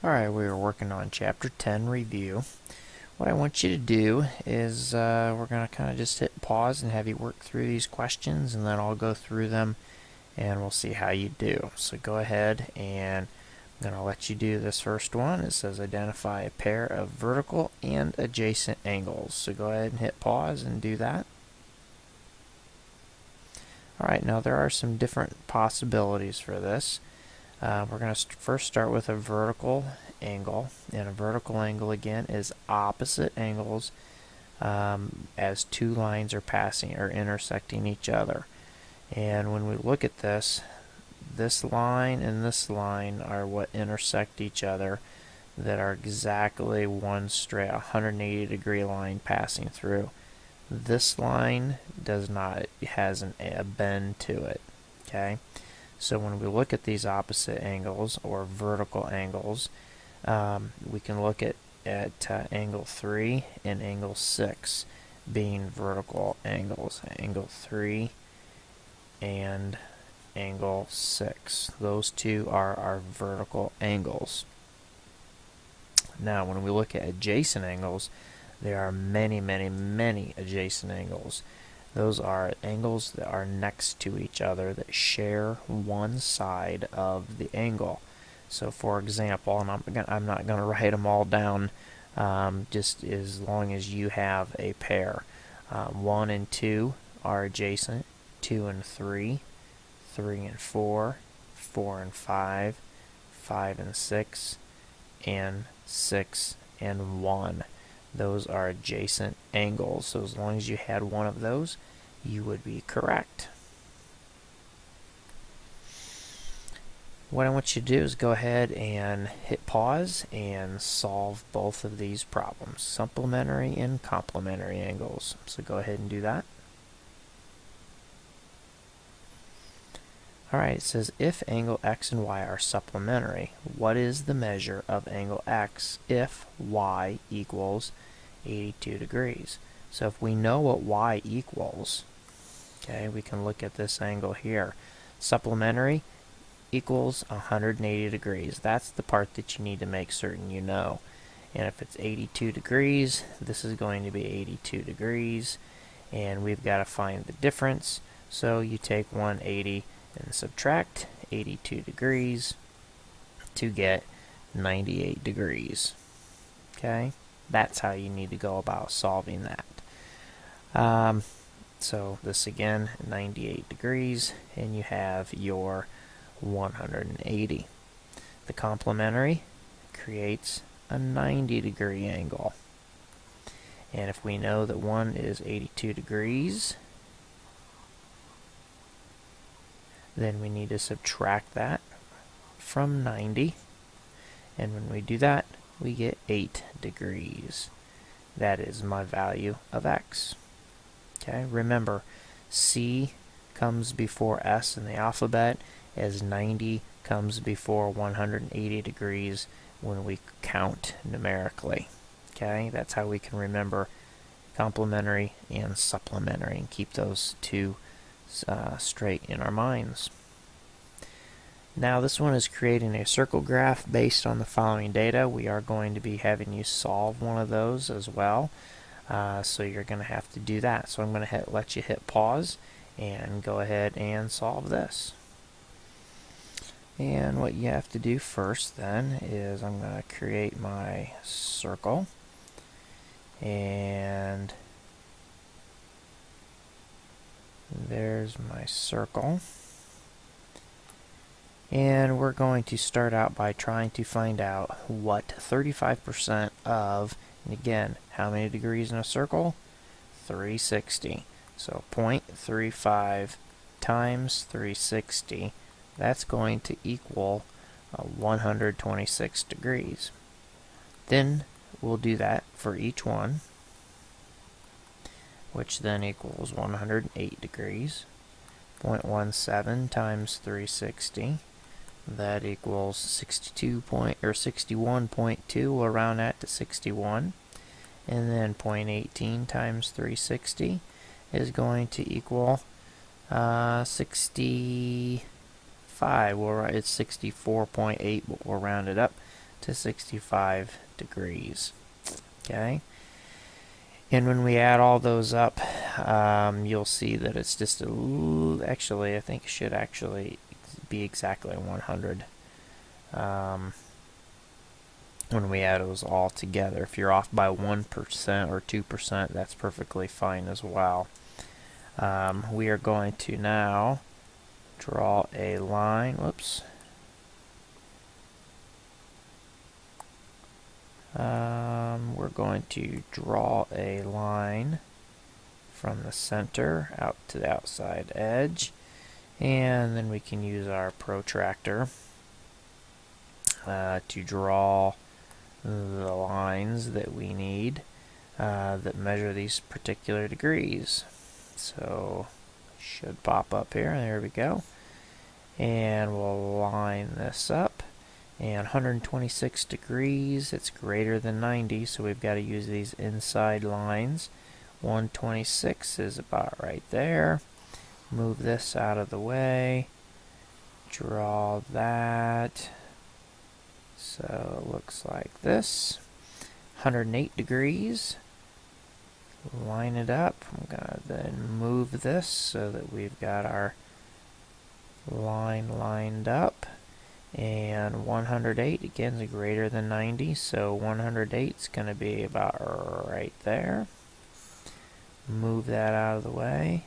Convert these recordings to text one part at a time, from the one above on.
Alright, we were working on Chapter 10 review. What I want you to do is we're going to kind of just hit pause and have you work through these questions, and then I'll go through them and we'll see how you do. So go ahead, and I'm going to let you do this first one. It says identify a pair of vertical and adjacent angles. So go ahead and hit pause and do that. Alright, now there are some different possibilities for this. We're going to first start with a vertical angle, and a vertical angle again is opposite angles as two lines are passing or intersecting each other. And when we look at this line and this line are what intersect each other, that are exactly one straight 180 degree line passing through. This line does not, it has a bend to it. Okay, so when we look at these opposite angles or vertical angles, we can look at angle 3 and angle 6 being vertical angles. Angle 3 and angle 6. Those two are our vertical angles. Now when we look at adjacent angles, there are many, many, many adjacent angles. Those are angles that are next to each other that share one side of the angle. So for example, and I'm not going to write them all down, just as long as you have a pair. 1 and 2 are adjacent, 2 and 3, 3 and 4, 4 and 5, 5 and 6, and 6 and 1. Those are adjacent angles, so as long as you had one of those, you would be correct. What I want you to do is go ahead and hit pause and solve both of these problems, supplementary and complementary angles. So go ahead and do that. Alright, it says if angle x and y are supplementary, what is the measure of angle x if y equals 82 degrees? So if we know what y equals, okay, we can look at this angle here. Supplementary equals 180 degrees. That's the part that you need to make certain you know. And if it's 82 degrees, this is going to be 82 degrees. And we've got to find the difference. So you take 180 and subtract 82 degrees to get 98 degrees. Okay, that's how you need to go about solving that. So this again, 98 degrees, and you have your 180. The complementary creates a 90 degree angle. And if we know that one is 82 degrees, then we need to subtract that from 90. And when we do that, we get 8 degrees. That is my value of x. Okay, remember, C comes before S in the alphabet, as 90 comes before 180 degrees when we count numerically. Okay, that's how we can remember complementary and supplementary and keep those two straight in our minds. Now this one is creating a circle graph based on the following data. We are going to be having you solve one of those as well. So you're going to have to do that. So I'm going to let you hit pause and go ahead and solve this. And what you have to do first then is I'm going to create my circle. And there's my circle. And we're going to start out by trying to find out what 35% of, and again, how many degrees in a circle? 360. So 0.35 times 360, that's going to equal 126 degrees. Then we'll do that for each one, which then equals 108 degrees. 0.17 times 360, that equals 61.2. We'll round that to 61. And then 0.18 times 360 is going to equal 65. It's 64.8, but we'll round it up. to 65 degrees. Okay? And when we add all those up, you'll see that it's just actually, I think it should actually be exactly 100 when we add those all together. If you're off by 1% or 2%, that's perfectly fine as well. We are going to now draw a line. Whoops. We're going to draw a line from the center out to the outside edge, and then we can use our protractor to draw the lines that we need that measure these particular degrees. So should pop up here. There we go. And we'll line this up. And 126 degrees, it's greater than 90, so we've got to use these inside lines. 126 is about right there. Move this out of the way. Draw that. So it looks like this. 108 degrees. Line it up. I'm going to then move this so that we've got our line lined up. And 108 again is greater than 90, so 108 is going to be about right there. Move that out of the way.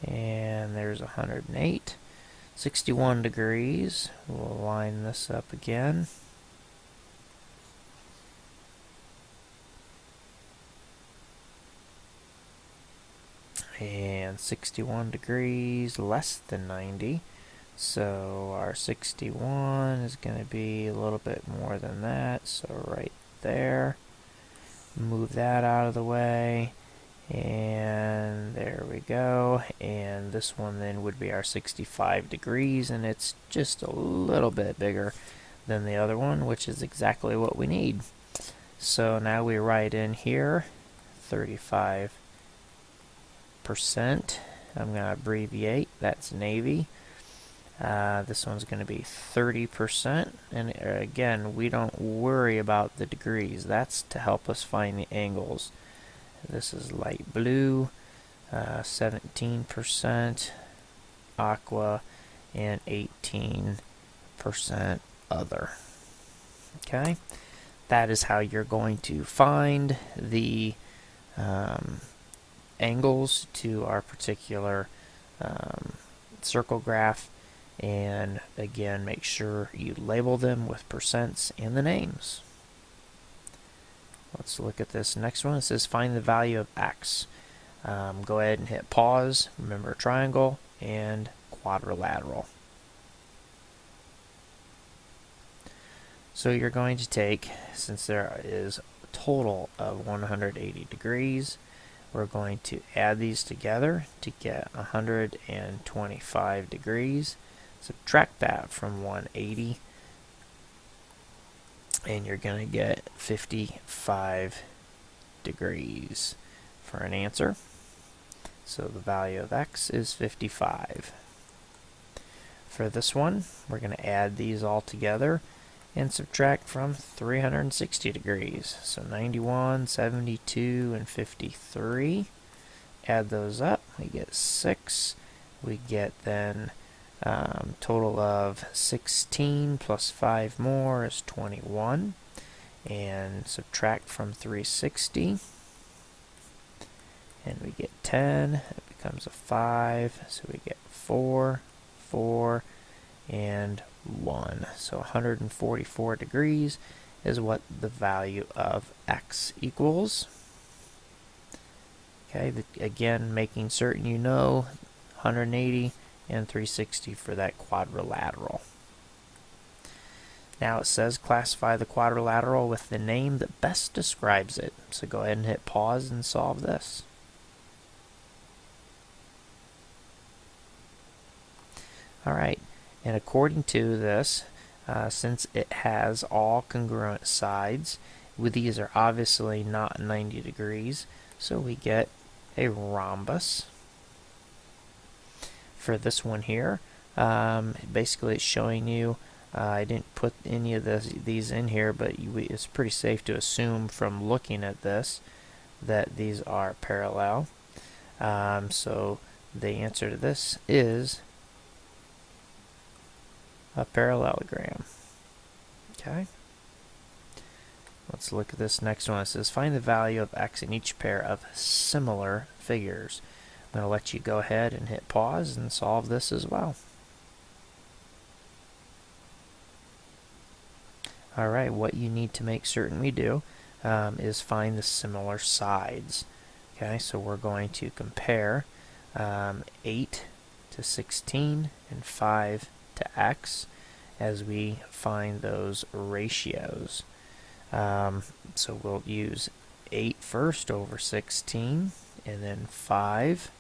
And there's 108. 61 degrees. We'll line this up again. And 61 degrees, less than 90. So our 61 is going to be a little bit more than that, so right there. Move that out of the way, and there we go. And this one then would be our 65 degrees, and it's just a little bit bigger than the other one, which is exactly what we need. So now we write in here 35%. I'm going to abbreviate, that's Navy. This one's going to be 30%, and again, we don't worry about the degrees. That's to help us find the angles. This is light blue, 17% aqua, and 18% other. Okay, that is how you're going to find the angles to our particular circle graph. And again, make sure you label them with percents and the names. Let's look at this next one. It says find the value of x. Go ahead and hit pause. Remember triangle and quadrilateral. So you're going to take, since there is a total of 180 degrees, we're going to add these together to get 125 degrees. Subtract that from 180, and you're going to get 55 degrees for an answer. So the value of x is 55. For this one, we're going to add these all together and subtract from 360 degrees. So 91, 72, and 53. Add those up, we get 6. We get then total of 16 plus 5 more is 21, and subtract from 360, and we get 10. It becomes a 5, so we get 4, 4, and 1. So 144 degrees is what the value of x equals. Okay, again, making certain you know 180 and 360 for that quadrilateral. Now it says classify the quadrilateral with the name that best describes it. So go ahead and hit pause and solve this. Alright, and according to this, since it has all congruent sides, these are obviously not 90 degrees, so we get a rhombus. For this one here, basically it's showing you I didn't put any of these in here, but it's pretty safe to assume from looking at this that these are parallel. So the answer to this is a parallelogram. Okay. Let's look at this next one. It says find the value of x in each pair of similar figures. I'm going to let you go ahead and hit pause and solve this as well. Alright, what you need to make certain we do is find the similar sides. Okay, so we're going to compare 8 to 16 and 5 to x as we find those ratios. So we'll use 8 first over 16, and then 5.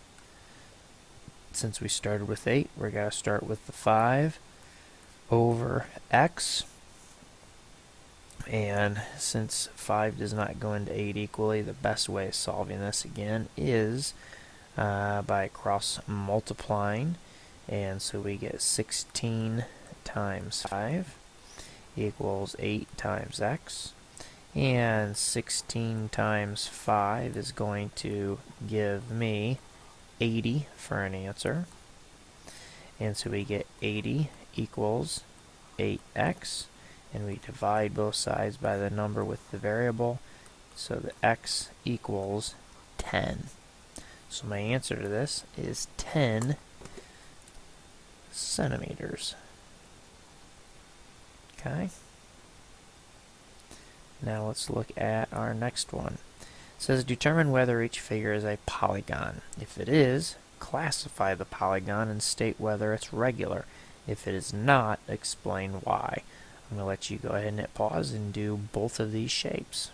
Since we started with 8, we're going to start with the 5 over x. And since 5 does not go into 8 equally, the best way of solving this again is by cross multiplying. And so we get 16 times 5 equals 8 times x. And 16 times 5 is going to give me 80 for an answer. And so we get 80 equals 8x. And we divide both sides by the number with the variable, so the x equals 10. So my answer to this is 10 centimeters. Okay. Now let's look at our next one. It says determine whether each figure is a polygon. If it is, classify the polygon and state whether it's regular. If it is not, explain why. I'm going to let you go ahead and hit pause and do both of these shapes.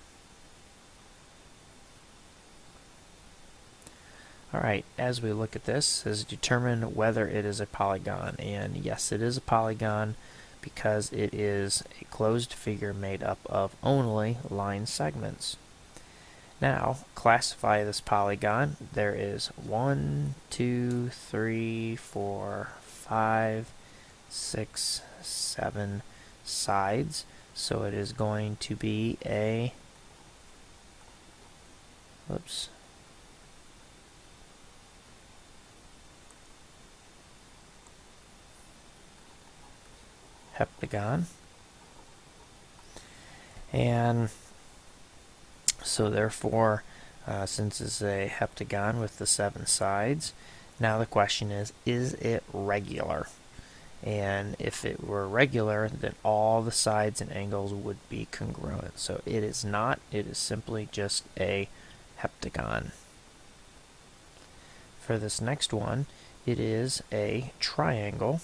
Alright, as we look at this, it says determine whether it is a polygon. And yes, it is a polygon because it is a closed figure made up of only line segments. Now, classify this polygon. There is 1, 2, 3, 4, 5, 6, 7 sides, so it is going to be a heptagon. And so therefore, since it's a heptagon with the 7 sides, now the question is it regular? And if it were regular, then all the sides and angles would be congruent. So it is not. It is simply just a heptagon. For this next one, it is a triangle.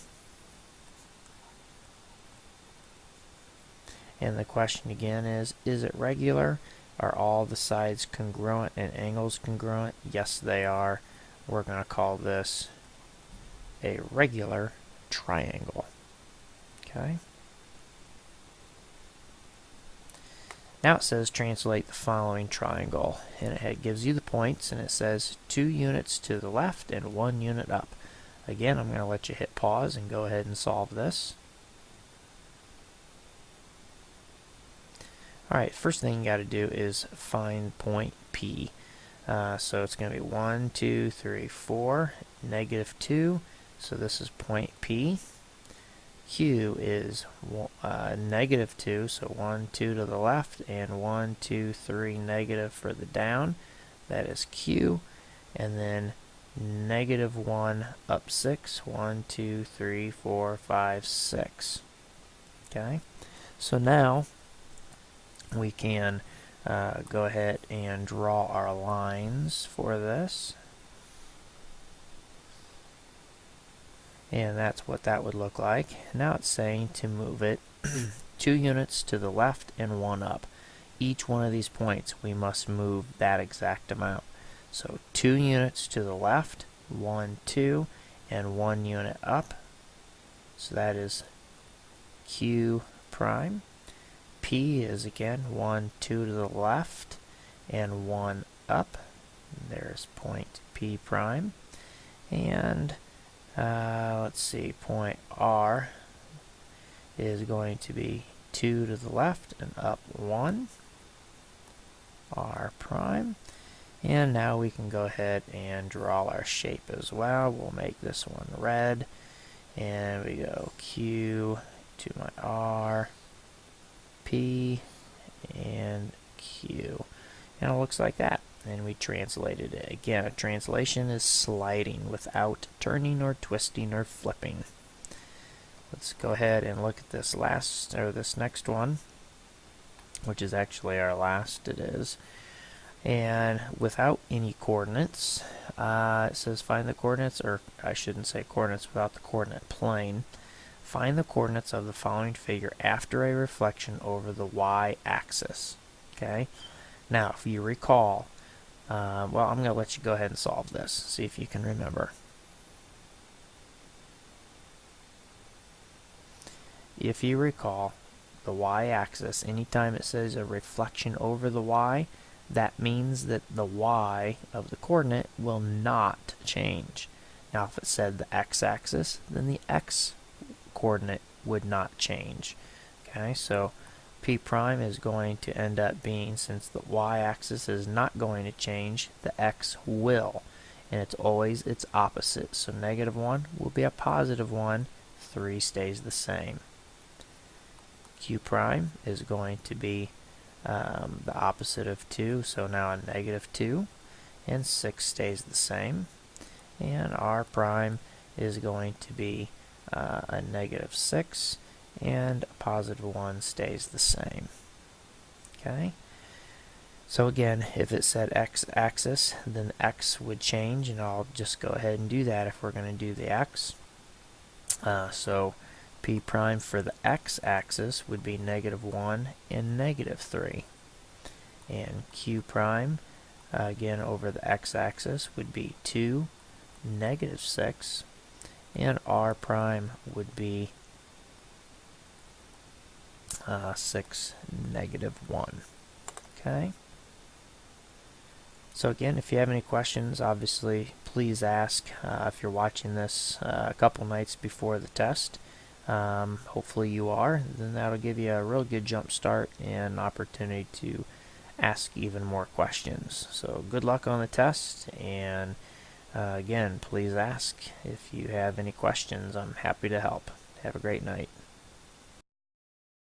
And the question again is it regular? Are all the sides congruent and angles congruent? Yes, they are. We're going to call this a regular triangle. Okay. Now it says translate the following triangle, and it gives you the points, and it says 2 units to the left and 1 unit up. Again, I'm going to let you hit pause and go ahead and solve this. Alright, first thing you got to do is find point P. So it's going to be 1, 2, 3, 4, negative 2. So this is point P. Q is negative 2, so 1, 2 to the left, and 1, 2, 3 negative for the down. That is Q. And then negative 1 up 6. 1, 2, 3, 4, 5, 6. Okay? So now we can go ahead and draw our lines for this. And that's what that would look like. Now it's saying to move it 2 units to the left and 1 up. Each one of these points we must move that exact amount. So 2 units to the left, 1, 2, and 1 unit up. So that is Q prime. P is again 1, 2 to the left, and 1 up. There's point P prime. And let's see, point R is going to be 2 to the left and up 1, r prime. And now we can go ahead and draw our shape as well. We'll make this one red, and we go Q to my R, P, and Q. And it looks like that. And we translated it. Again, a translation is sliding without turning or twisting or flipping. Let's go ahead and look at this this next one, which is actually our last. It is. And without any coordinates, it says find the coordinates, or I shouldn't say coordinates, without the coordinate plane. Find the coordinates of the following figure after a reflection over the y-axis. Okay. Now, if you recall, well, I'm going to let you go ahead and solve this. See if you can remember. If you recall, the y-axis, anytime it says a reflection over the y, that means that the y of the coordinate will not change. Now, if it said the x-axis, then the x coordinate would not change. Okay, so P prime is going to end up being, since the y-axis is not going to change, the x will. And it's always its opposite. So -1 will be a +1. 3 stays the same. Q prime is going to be the opposite of 2, so now a -2, and 6 stays the same. And R prime is going to be a -6, and a +1 stays the same. Okay. So again, if it said x-axis, then x would change, and I'll just go ahead and do that if we're going to do the x. So P prime for the x-axis would be -1 and -3. And Q prime, again over the x-axis, would be 2, -6. And R prime would be 6, -1. Okay. So again, if you have any questions, obviously, please ask. If you're watching this a couple nights before the test, hopefully you are, then that'll give you a real good jump start and an opportunity to ask even more questions. So good luck on the test, and again, please ask if you have any questions. I'm happy to help. Have a great night.